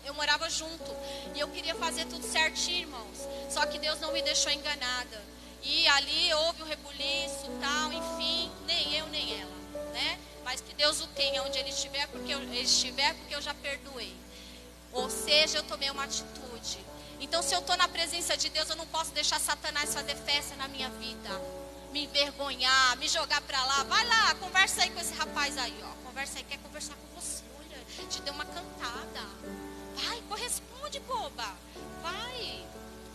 eu morava junto. E eu queria fazer tudo certinho, irmãos. Só que Deus não me deixou enganada. E ali houve um rebuliço, tal, enfim, nem eu, nem ela, né? Mas que Deus o tenha onde ele estiver, porque eu já perdoei. Ou seja, eu tomei uma atitude. Então, se eu estou na presença de Deus, eu não posso deixar Satanás fazer festa na minha vida. Me envergonhar, me jogar pra lá. Vai lá, conversa aí com esse rapaz aí, ó. Conversa aí, quer conversar com você, olha, te deu uma cantada. Vai, corresponde, boba. Vai.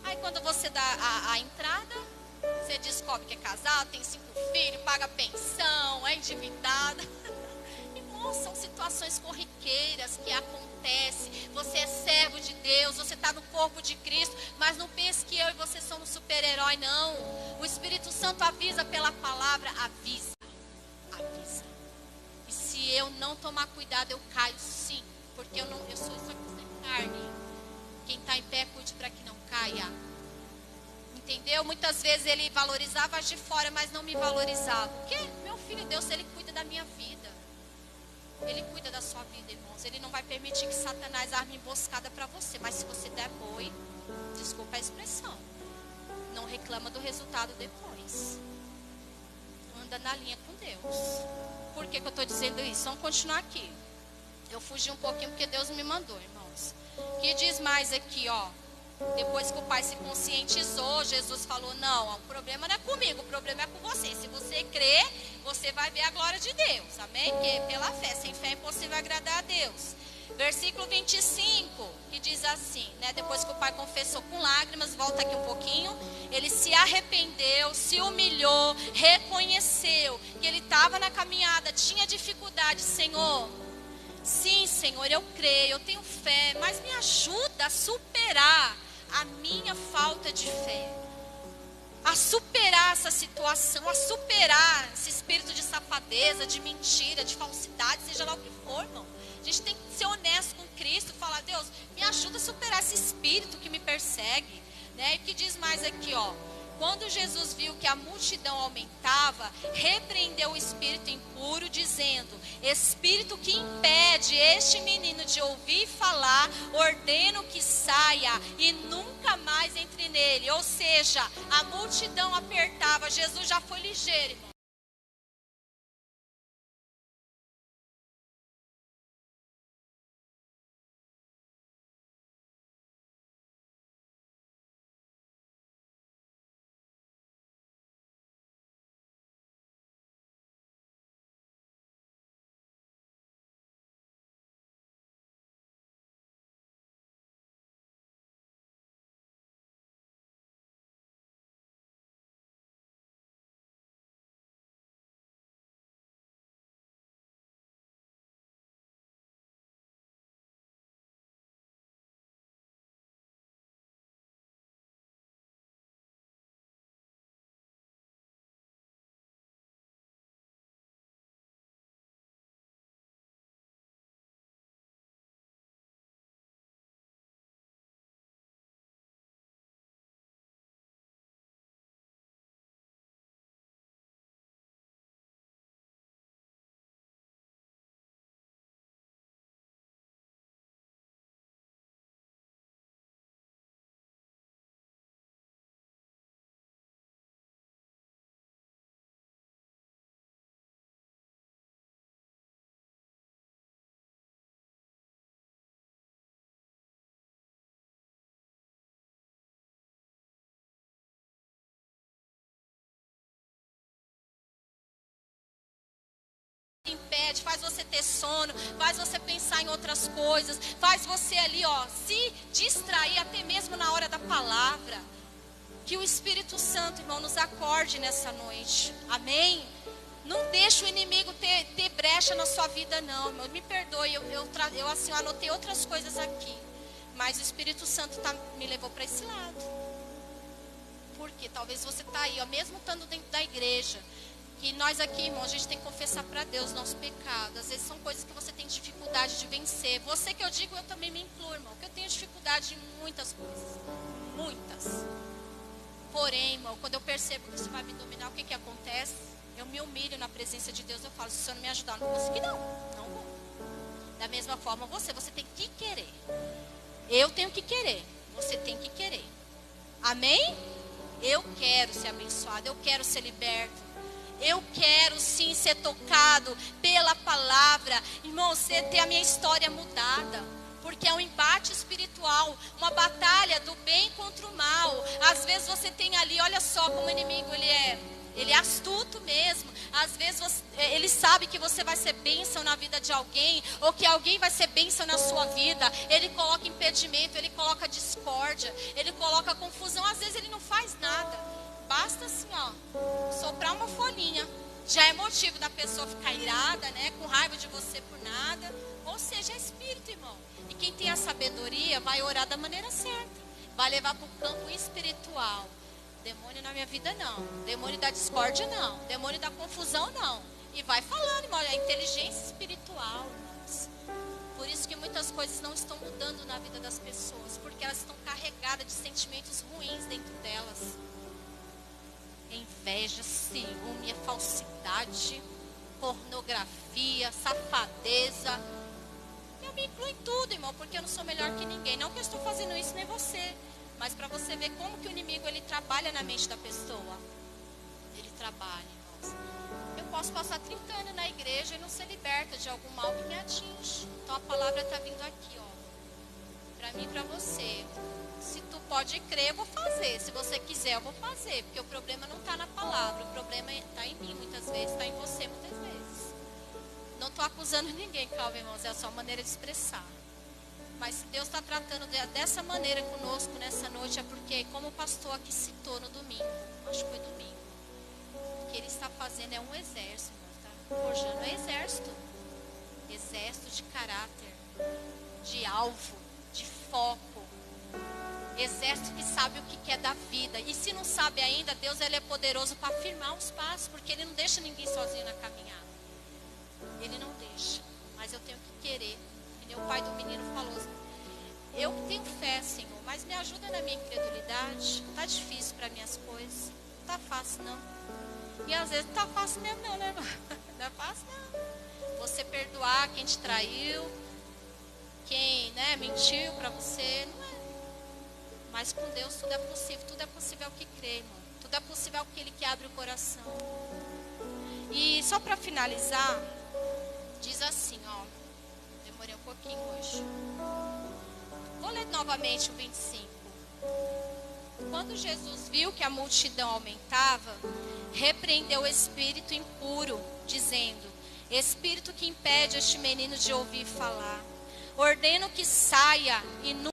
Aí quando você dá a entrada, você descobre que é casado, tem 5 filhos, paga pensão, é endividado. Irmão, são situações corriqueiras que acontecem. Você é servo de Deus, você está no corpo de Cristo, mas não pense que eu e você somos super-herói, não. O Espírito Santo avisa pela palavra, avisa. E se eu não tomar cuidado, eu caio sim, porque eu sou só carne. Quem está em pé, cuide para que não caia. Entendeu? Muitas vezes ele valorizava as de fora, mas não me valorizava. O quê? Meu filho, Deus, ele cuida da minha vida. Ele cuida da sua vida, irmãos. Ele não vai permitir que Satanás arme emboscada para você. Mas se você der boi, desculpa a expressão, não reclama do resultado depois. Anda na linha com Deus. Por que eu estou dizendo isso? Vamos continuar aqui. Eu fugi um pouquinho porque Deus me mandou, irmãos. Que diz mais aqui, ó. Depois que o pai se conscientizou, Jesus falou, não, o problema não é comigo, o problema é com você. Se você crer, você vai ver a glória de Deus, amém? Porque pela fé, sem fé é impossível agradar a Deus. Versículo 25, que diz assim, né? Depois que o pai confessou com lágrimas, volta aqui um pouquinho. Ele se arrependeu, se humilhou, reconheceu que ele estava na caminhada, tinha dificuldade. Senhor, sim, Senhor, eu creio, eu tenho fé, mas me ajuda a superar a minha falta de fé, a superar essa situação, a superar esse espírito de safadeza, de mentira, de falsidade, seja lá o que for, irmão. A gente tem que ser honesto com Cristo, falar, Deus, me ajuda a superar esse espírito que me persegue, né? E que diz mais aqui, ó. Quando Jesus viu que a multidão aumentava, repreendeu o espírito impuro, dizendo, espírito que impede este menino de ouvir falar, ordeno que saia e nunca mais entre nele. Ou seja, a multidão apertava, Jesus já foi ligeiro, irmão. impede, faz você ter sono, faz você pensar em outras coisas, faz você ali, se distrair até mesmo na hora da palavra. Que o Espírito Santo, irmão, nos acorde nessa noite. Amém? Não deixa o inimigo ter brecha na sua vida, não, irmão. Me perdoe, eu assim, eu anotei outras coisas aqui. Mas o Espírito Santo me levou para esse lado. Porque talvez você está aí, mesmo estando dentro da igreja. Que nós aqui, irmão, a gente tem que confessar para Deus nosso pecado. Às vezes são coisas que você tem dificuldade de vencer. Você que eu digo, eu também me incluo, irmão. Que eu tenho dificuldade em muitas coisas. Muitas. Porém, irmão, quando eu percebo que isso vai me dominar, o que acontece? Eu me humilho na presença de Deus. Eu falo, se o Senhor não me ajudar, não vou conseguir, não vou. Da mesma forma, você tem que querer. Eu tenho que querer. Você tem que querer. Amém? Eu quero ser abençoado. Eu quero ser liberto. Eu quero sim ser tocado pela palavra. Irmão, ter a minha história mudada. Porque é um embate espiritual, uma batalha do bem contra o mal. Às vezes você tem ali, olha só como o inimigo ele é astuto mesmo. Às vezes ele sabe que você vai ser bênção na vida de alguém, ou que alguém vai ser bênção na sua vida. Ele coloca impedimento, ele coloca discórdia, ele coloca confusão. Às vezes ele não faz nada. Basta assim, soprar uma folhinha. Já é motivo da pessoa ficar irada, né? Com raiva de você por nada. Ou seja, é espírito, irmão. E quem tem a sabedoria vai orar da maneira certa. Vai levar para o campo espiritual. Demônio na minha vida não. Demônio da discórdia não. Demônio da confusão não. E vai falando, irmão. É inteligência espiritual, irmãos. Por isso que muitas coisas não estão mudando na vida das pessoas. Porque elas estão carregadas de sentimentos ruins dentro delas. Inveja, ciúme, falsidade, pornografia, safadeza. Eu me incluo em tudo, irmão, porque eu não sou melhor que ninguém. Não que eu estou fazendo isso, nem você. Mas para você ver como que o inimigo, ele trabalha na mente da pessoa. Ele trabalha, irmãos. Eu posso passar 30 anos na igreja e não ser liberta de algum mal que me atinge. Então a palavra está vindo aqui, para mim e para você. Se tu pode crer, eu vou fazer. Se você quiser, eu vou fazer. Porque o problema não está na palavra. O problema está em mim muitas vezes. Está em você muitas vezes. Não estou acusando ninguém, calma, irmãos. É só uma maneira de expressar. Mas se Deus está tratando dessa maneira conosco nessa noite, é porque, como o pastor aqui citou no domingo, acho que foi domingo, o que ele está fazendo é um exército, está forjando um exército. Exército de caráter, de alvo, de foco. Exército que sabe o que é da vida. E se não sabe ainda, Deus ele é poderoso para afirmar os passos, porque Ele não deixa ninguém sozinho na caminhada. Ele não deixa. Mas eu tenho que querer. E o pai do menino falou assim, eu tenho fé, Senhor, mas me ajuda na minha incredulidade. Está difícil para mim as coisas. Não está fácil, não. E às vezes não está fácil mesmo, não, né, irmão? Não é fácil, não. Você perdoar quem te traiu, quem, mentiu para você, não é. Mas com Deus tudo é possível ao que crê, irmão. Tudo é possível ao que Ele que abre o coração. E só para finalizar, diz assim, demorei um pouquinho hoje. Vou ler novamente o 25. Quando Jesus viu que a multidão aumentava, repreendeu o espírito impuro, dizendo, espírito que impede este menino de ouvir falar, ordeno que saia e nunca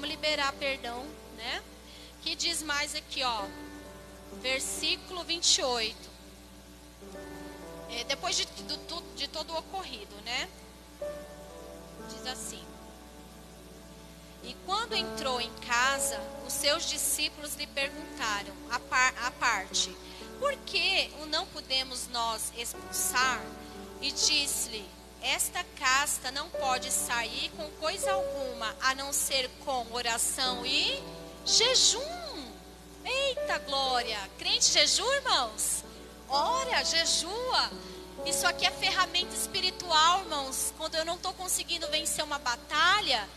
vamos liberar perdão, né? Que diz mais aqui, ó, versículo 28. Depois de todo o ocorrido, né? Diz assim: e quando entrou em casa, os seus discípulos lhe perguntaram, à parte, por que o não podemos nós expulsar? E disse-lhe, esta casta não pode sair com coisa alguma, a não ser com oração e jejum. Eita glória! Crente jejua, irmãos? Ora, jejua. Isso aqui é ferramenta espiritual, irmãos. Quando eu não estou conseguindo vencer uma batalha,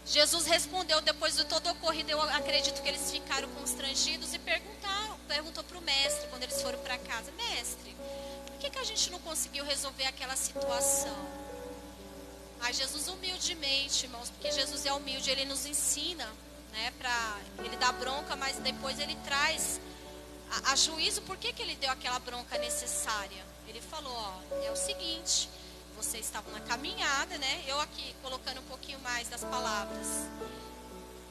Jesus respondeu, depois de todo o ocorrido, eu acredito que eles ficaram constrangidos e perguntou para o mestre, quando eles foram para casa, mestre, por que a gente não conseguiu resolver aquela situação? Aí Jesus humildemente, irmãos, porque Jesus é humilde, ele nos ensina, né, ele dá bronca, mas depois ele traz a juízo, por que ele deu aquela bronca necessária? Ele falou, ó, é o seguinte, vocês estavam na caminhada, né? Eu aqui colocando um pouquinho mais das palavras.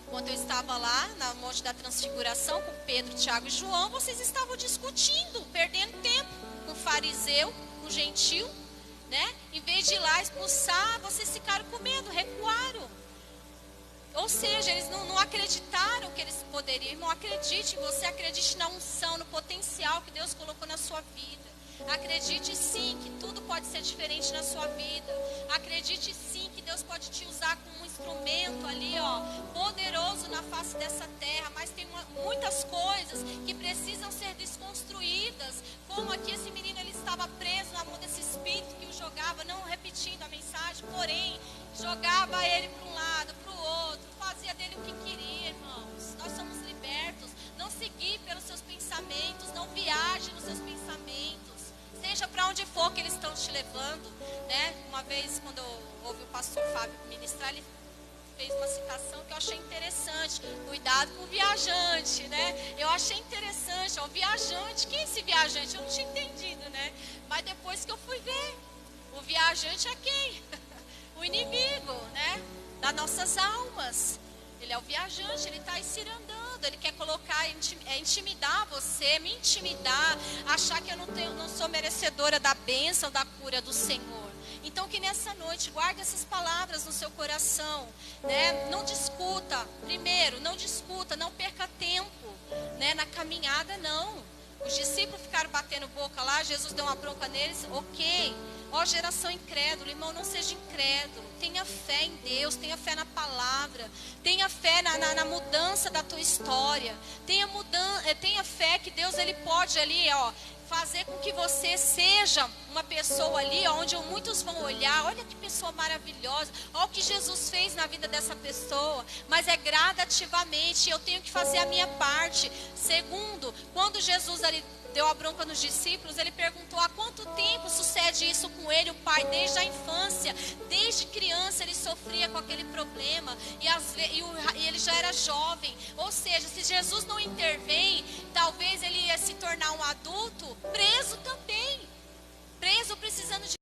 Quando eu estava lá no Monte da Transfiguração com Pedro, Tiago e João, vocês estavam discutindo, perdendo tempo com o fariseu, com o gentil, né? Em vez de ir lá expulsar, vocês ficaram com medo, recuaram. Ou seja, eles não acreditaram que eles poderiam. Irmão, acredite em você, acredite na unção, no potencial que Deus colocou na sua vida. Acredite sim que tudo pode ser diferente na sua vida. Acredite sim que Deus pode te usar como um instrumento ali, ó, poderoso na face dessa terra. Mas tem muitas coisas que precisam ser desconstruídas. Como aqui esse menino, ele estava preso na mão desse espírito que o jogava, não repetindo a mensagem, porém, jogava ele para um lado, para o outro, fazia dele o que queria, irmãos. Nós somos libertos. Não seguir pelos seus pensamentos, não viaje nos seus pensamentos. Seja para onde for que eles estão te levando, né? Uma vez, quando eu ouvi o pastor Fábio ministrar, ele fez uma citação que eu achei interessante. Cuidado com o viajante, né? Eu achei interessante, ó, o viajante. Quem é esse viajante? Eu não tinha entendido, né? Mas depois que eu fui ver, o viajante é quem? O inimigo, né? Das nossas almas. Ele é o viajante, ele está aí cirandando. Ele quer colocar, intimidar você, me intimidar, achar que eu não sou merecedora da bênção, da cura do Senhor. Então que nessa noite, guarde essas palavras no seu coração, né? Não discuta, primeiro, não discuta, não perca tempo, né? Na caminhada, não. Os discípulos ficaram batendo boca lá, Jesus deu uma bronca neles, ok. Ó, geração incrédula, irmão, não seja incrédulo. Tenha fé em Deus, tenha fé na palavra. Tenha fé na mudança da tua história. Tenha fé que Deus, ele pode ali, ó, fazer com que você seja uma pessoa ali, ó, onde muitos vão olhar. Olha que pessoa maravilhosa. Olha o que Jesus fez na vida dessa pessoa. Mas é gradativamente, eu tenho que fazer a minha parte. Segundo, quando Jesus ali deu a bronca nos discípulos, ele perguntou há quanto tempo sucede isso com ele, o pai, desde a infância, desde criança ele sofria com aquele problema, e ele já era jovem, ou seja, se Jesus não intervém, talvez ele ia se tornar um adulto preso também, preso precisando de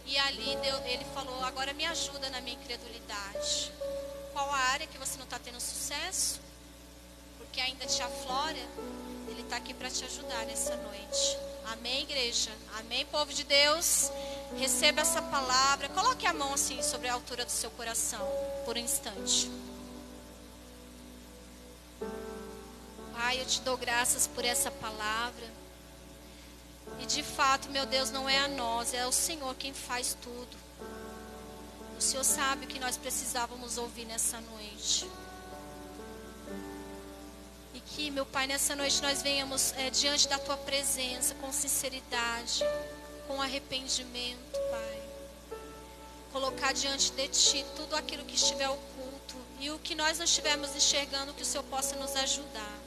E ali ele falou, agora me ajuda na minha incredulidade. Qual a área que você não está tendo sucesso? Porque ainda te aflora? Ele está aqui para te ajudar nessa noite. Amém, igreja? Amém, povo de Deus? Receba essa palavra. Coloque a mão assim sobre a altura do seu coração, por um instante. Pai, eu te dou graças por essa palavra. E de fato, meu Deus, não é a nós, é o Senhor quem faz tudo. O Senhor sabe o que nós precisávamos ouvir nessa noite. E que, meu Pai, nessa noite nós venhamos diante da Tua presença com sinceridade, com arrependimento, Pai. Colocar diante de Ti tudo aquilo que estiver oculto e o que nós não estivermos enxergando, que o Senhor possa nos ajudar.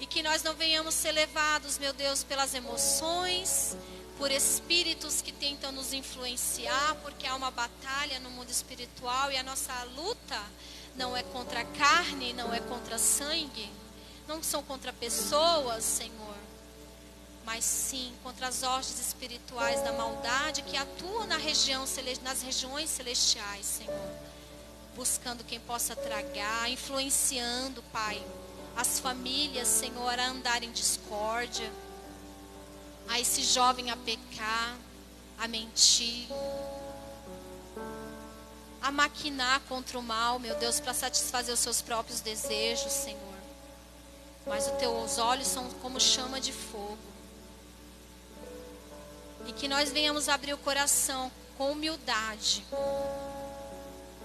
E que nós não venhamos ser levados, meu Deus, pelas emoções, por espíritos que tentam nos influenciar, porque há uma batalha no mundo espiritual e a nossa luta não é contra a carne, não é contra sangue, não são contra pessoas, Senhor, mas sim contra as hostes espirituais da maldade que atuam nas regiões celestiais, Senhor, buscando quem possa tragar, influenciando, Pai, as famílias, Senhor, a andar em discórdia, a esse jovem a pecar, a mentir, a maquinar contra o mal, meu Deus, para satisfazer os seus próprios desejos, Senhor. Mas os teus olhos são como chama de fogo. E que nós venhamos abrir o coração com humildade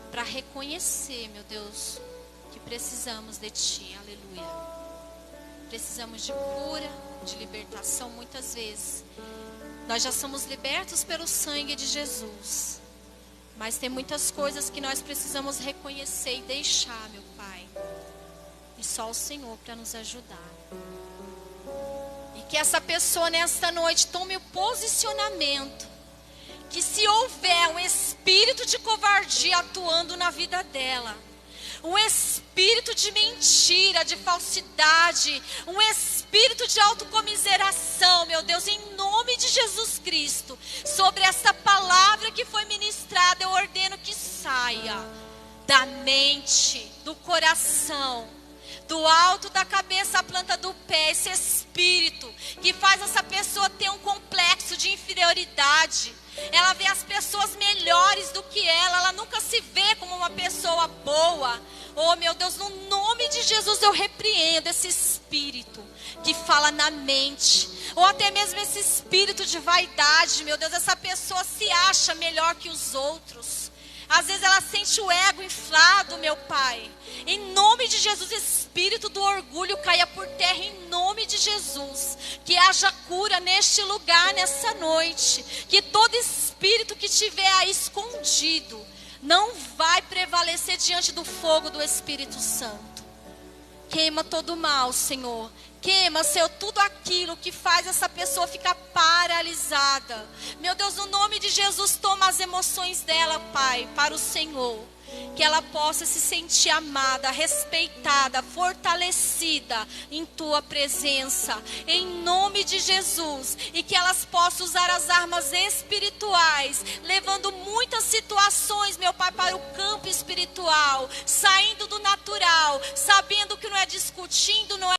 para reconhecer, meu Deus, que precisamos de Ti, aleluia. Precisamos de cura, de libertação muitas vezes. Nós já somos libertos pelo sangue de Jesus. Mas tem muitas coisas que nós precisamos reconhecer e deixar, meu Pai. E só o Senhor para nos ajudar. E que essa pessoa nesta noite tome o posicionamento. Que se houver um espírito de covardia atuando na vida dela, um espírito de mentira, de falsidade, um espírito de autocomiseração, meu Deus, em nome de Jesus Cristo, sobre essa palavra que foi ministrada, eu ordeno que saia da mente, do coração, do alto da cabeça à planta do pé, esse espírito que faz essa pessoa ter um complexo de inferioridade. Ela vê as pessoas melhores do que ela nunca se vê como uma pessoa boa. Oh, meu Deus, no nome de Jesus eu repreendo esse espírito que fala na mente, ou até mesmo esse espírito de vaidade, meu Deus, essa pessoa se acha melhor que os outros. Às vezes ela sente o ego inflado, meu Pai. Em nome de Jesus, espírito do orgulho caia por terra em nome de Jesus. Que haja cura neste lugar, nessa noite. Que todo espírito que estiver aí escondido não vai prevalecer diante do fogo do Espírito Santo. Queima todo o mal, Senhor. Queima, Senhor, tudo aquilo que faz essa pessoa ficar paralisada. Meu Deus, no nome de Jesus, toma as emoções dela, Pai, para o Senhor. Que ela possa se sentir amada, respeitada, fortalecida em Tua presença. Em nome de Jesus. E que elas possam usar as armas espirituais, levando muitas situações, meu Pai, para o campo espiritual. Saindo do natural, sabendo que não é discutindo, não é